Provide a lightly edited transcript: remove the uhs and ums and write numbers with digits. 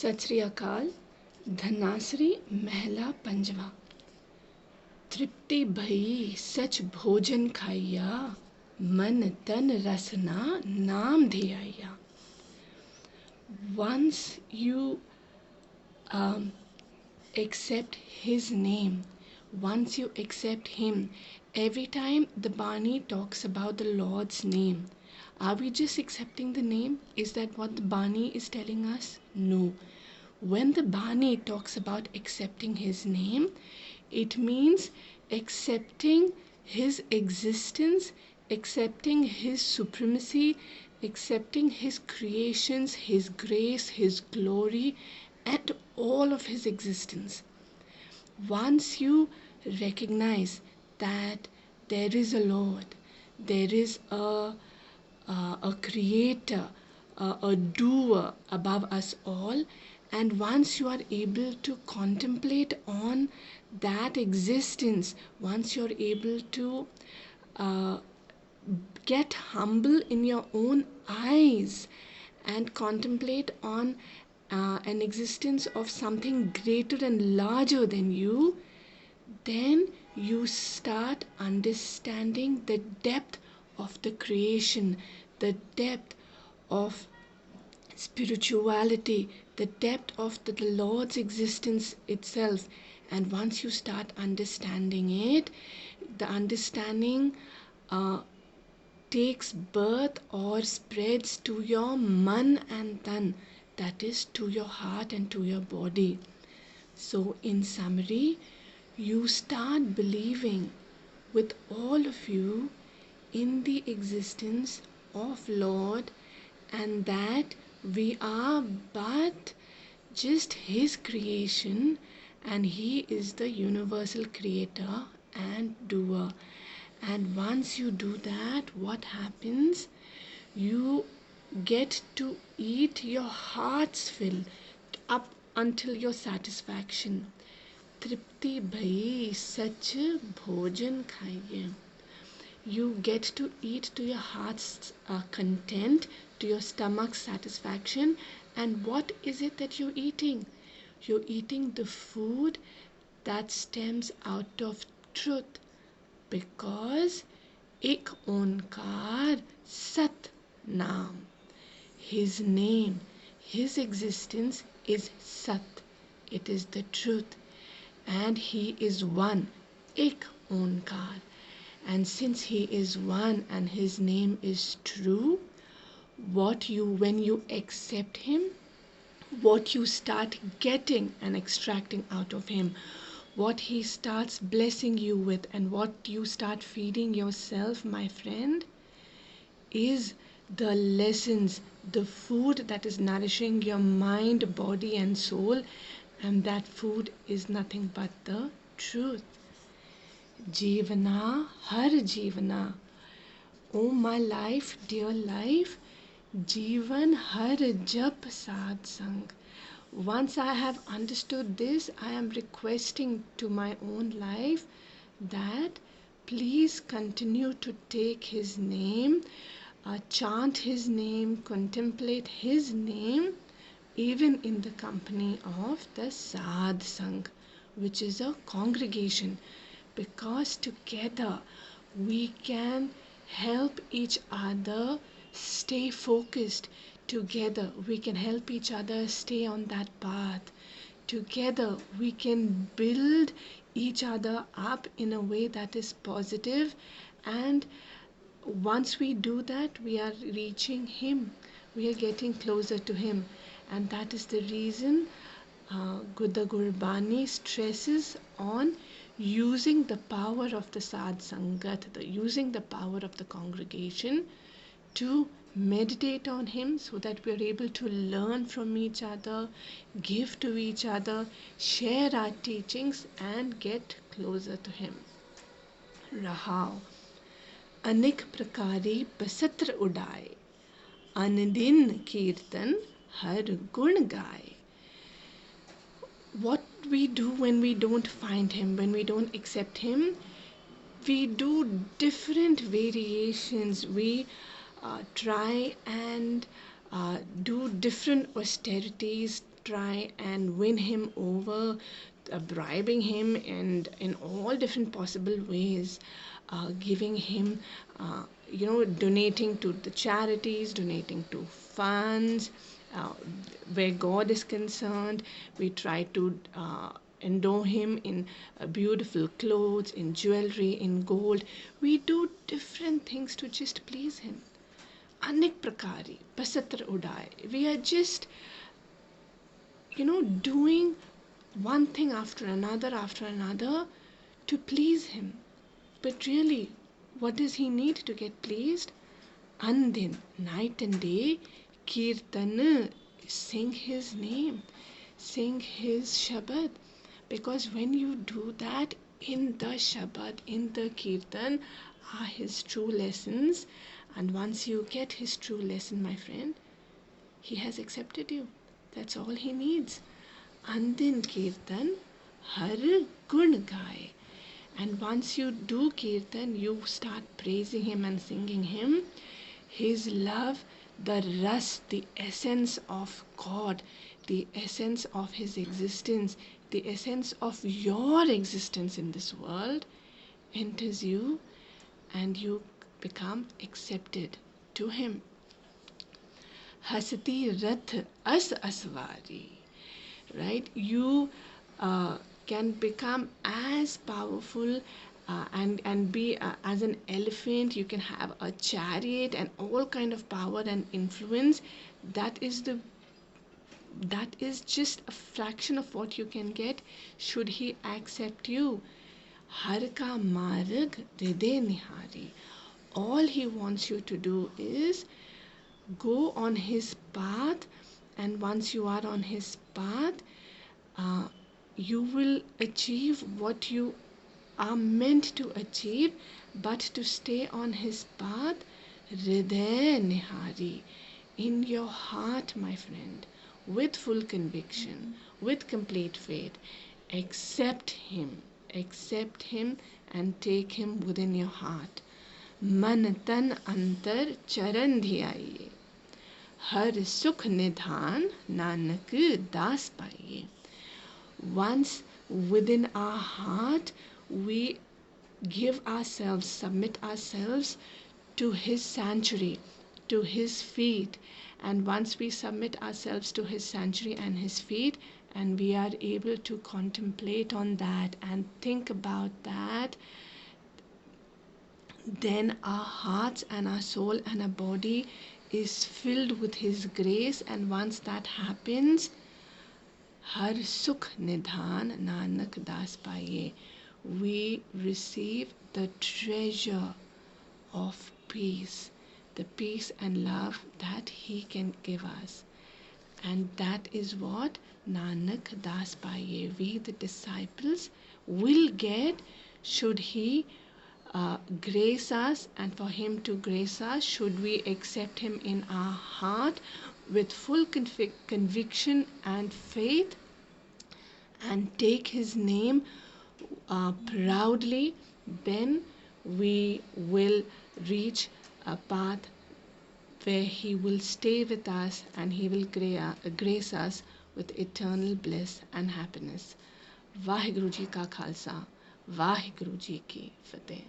सत श्री अकाल। धनासरी महला पंजवा। तृप्ति भई सच भोजन खाइया, मन तन रसना नाम धियाया. Once you accept his name, once you accept him, every time the Bani talks about the Lord's name, are we just accepting the name? Is that what the Bani is telling us? No. When the Bani talks about accepting his name, it means accepting his existence, accepting his supremacy, accepting his creations, his grace, his glory, and all of his existence. Once you recognize that there is a Lord, there is a creator, a doer above us all, and once you are able to contemplate on that existence, once you're able to get humble in your own eyes and contemplate on an existence of something greater and larger than you, then you start understanding the depth of the creation, the depth of spirituality, the depth of the Lord's existence itself. And once you start understanding it, the understanding takes birth or spreads to your man and tan, that is to your heart and to your body. So in summary, you start believing with all of you in the existence of Lord, and that we are but just his creation, and he is the universal creator and doer. And once you do that, what happens? You get to eat your heart's fill up until your satisfaction. Tripti bhai sach bhojan khaiye. You get to eat to your heart's content, to your stomach's satisfaction. And what is it that you're eating? You're eating the food that stems out of truth, because ek onkar sat naam, his name, his existence is sat, it is the truth, and he is one, ek onkar. And since he is one and his name is true, when you accept him, what you start getting and extracting out of him, what he starts blessing you with, and what you start feeding yourself, my friend, is the lessons, the food that is nourishing your mind, body and soul. And that food is nothing but the truth. Jivana, har jivana. Oh my life, dear life, Jivan har jap sad sang. Once I have understood this, I am requesting to my own life that please continue to take his name, chant his name, contemplate his name, even in the company of the Sad Sangh, which is a congregation, because together we can help each other stay focused. Together we can help each other stay on that path. Together we can build each other up in a way that is positive, and once we do that, we are reaching him, we are getting closer to him. And that is the reason the Gurbani stresses on using the power of the Sad Sangat, using the power of the congregation to meditate on him, so that we are able to learn from each other, give to each other, share our teachings, and get closer to him. Rahao anik prakari basatra udaye, anadin kirtan har gun gaye. What we do when we don't find him, when we don't accept him, we do different variations. We try and do different austerities, try and win him over, bribing him and in all different possible ways, giving him, donating to the charities, donating to funds. uh, where God is concerned, we try to endow him in beautiful clothes, in jewelry, in gold. We do different things to just please him. Anek prakari, pasatra udai. We are just, doing one thing after another to please him. But really, what does he need to get pleased? Andin, night and day, kirtan, sing his name, sing his Shabad. Because when you do that, in the Shabad, in the Kirtan, are his true lessons. And once you get his true lesson, my friend, he has accepted you. That's all he needs. Andin Kirtan, har gun gaye. And once you do Kirtan, you start praising him and singing him. His love, the ras, the essence of God, the essence of his existence, the essence of your existence in this world enters you, and you become accepted to him. Hasati rath as aswari. Right? You can become as powerful and be as an elephant. You can have a chariot and all kind of power and influence. That is just a fraction of what you can get should he accept you. Har ka marg hriday nihari. All he wants you to do is go on his path, and once you are on his path, you will achieve what you are meant to achieve. But to stay on his path, hriday nihari, in your heart, my friend, with full conviction, with complete faith, accept him and take him within your heart. Man tan antar charan dhyaye, har sukh nidhan nanak das paye. Once within our heart, we submit ourselves to his sanctuary, to his feet. And once we submit ourselves to his sanctuary and his feet, and we are able to contemplate on that and think about that, then our hearts and our soul and our body is filled with his grace. And once that happens, har sukh nidhan nanak das paye, we receive the treasure of peace, the peace and love that he can give us. And that is what Nanak das paye, we the disciples, will get should he grace us. And for him to grace us, should we accept him in our heart with full conviction and faith, and take his name proudly, then we will reach a path where he will stay with us, and he will grace us with eternal bliss and happiness. Vaheguru Ji ka Khalsa, Vaheguru Ji ki Fateh.